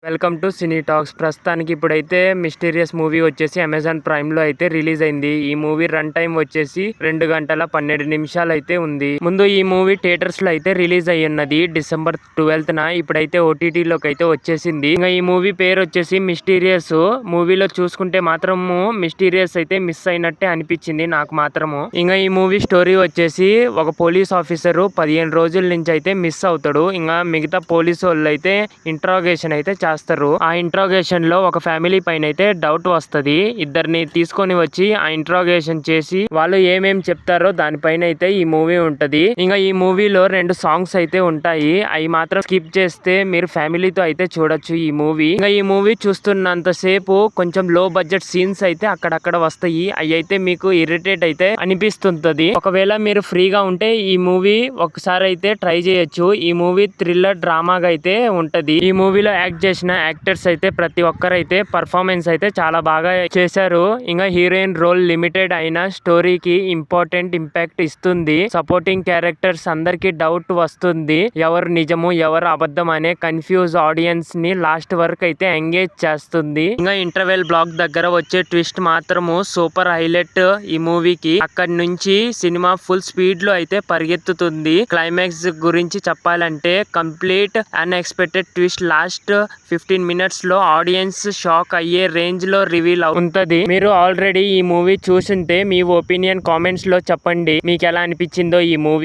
Welcome to cine talks. ప్రస్తుతానికి ఇప్పుడైతే mysterious movie వచ్చేసి అమెజాన్ ప్రైమ్ లో అయితే రిలీజ్ అయింది. ఈ మూవీ రన్ టైం వచ్చేసి 2 గంటల 12 నిమిషాలు అయితే ఉంది. ముందు ఈ మూవీ థియేటర్స్ లో అయితే రిలీజ్ అయ్యి ఉన్నది December 12th. ఇప్పుడైతే OTT లోకి అయితే వచ్చేసింది. ఇంకా ఈ మూవీ పేరు వచ్చేసి మిస్టీరియస్. మూవీలో చూసుకుంటే మాత్రము మిస్టీరియస్ అయితే మిస్ అయినట్టే అనిపించింది నాకు మాత్రము. ఇంకా ఈ మూవీ స్టోరీ వచ్చేసి ఒక పోలీస్ ఆఫీసర్ 15 రోజుల నుంచి అయితే మిస్ అవుతాడు. ఇంకా మిగతా పోలీసు వాళ్ళు అయితే ఇంట్రాగేషన్ అయితే చేస్తారు. ఆ ఇంట్రాగేషన్ లో ఒక ఫ్యామిలీ పైన అయితే డౌట్ వస్తది. ఇద్దరిని తీసుకొని వచ్చి ఆ ఇంట్రాగేషన్ చేసి వాళ్ళు ఏమేం చెప్తారో దానిపైన అయితే ఈ మూవీ ఉంటది. ఇంకా ఈ మూవీలో 2 సాంగ్స్ అయితే ఉంటాయి. అవి మాత్రం స్కిప్ చేస్తే మీరు ఫ్యామిలీతో అయితే చూడొచ్చు ఈ మూవీ. ఇంకా ఈ మూవీ చూస్తున్నంత సేపు కొంచెం లో బడ్జెట్ సీన్స్ అయితే అక్కడక్కడ వస్తాయి. అవి అయితే మీకు ఇరిటేట్ అయితే అనిపిస్తుంటది. ఒకవేళ మీరు ఫ్రీగా ఉంటే ఈ మూవీ ఒకసారి అయితే ట్రై చేయొచ్చు. ఈ మూవీ థ్రిల్లర్ డ్రామాగా అయితే ఉంటది. ఈ మూవీలో యాక్ట్ చేసిన యాక్టర్స్ అయితే ప్రతి ఒక్కరైతే పర్ఫార్మెన్స్ అయితే చాలా బాగా చేశారు. ఇంకా హీరోయిన్ రోల్ లిమిటెడ్ అయిన స్టోరీకి ఇంపార్టెంట్ ఇంపాక్ట్ ఇస్తుంది. సపోర్టింగ్ క్యారెక్టర్స్ అందరికి డౌట్ వస్తుంది. ఎవరు నిజము ఎవరు అబద్ధం అనే కన్ఫ్యూజ్ ఆడియన్స్ ని లాస్ట్ వరకు అయితే ఎంగేజ్ చేస్తుంది. ఇంకా ఇంటర్వెల్ బ్లాక్ దగ్గర వచ్చే ట్విస్ట్ మాత్రము సూపర్ హైలైట్ ఈ మూవీకి. అక్కడి నుంచి సినిమా ఫుల్ స్పీడ్ లో అయితే పరిగెత్తుతుంది. క్లైమాక్స్ గురించి చెప్పాలంటే complete unexpected twist last 15 minutes లో ఆడియన్స్ షాక్ అయ్యే రేంజ్ లో రివీల్ అవుతుంది. మీరు ఆల్రెడీ ఈ మూవీ చూసుంటే మీ ఒపీనియన్ కామెంట్స్ లో చెప్పండి. మీకు ఎలా అనిపించిందో ఈ మూవీ.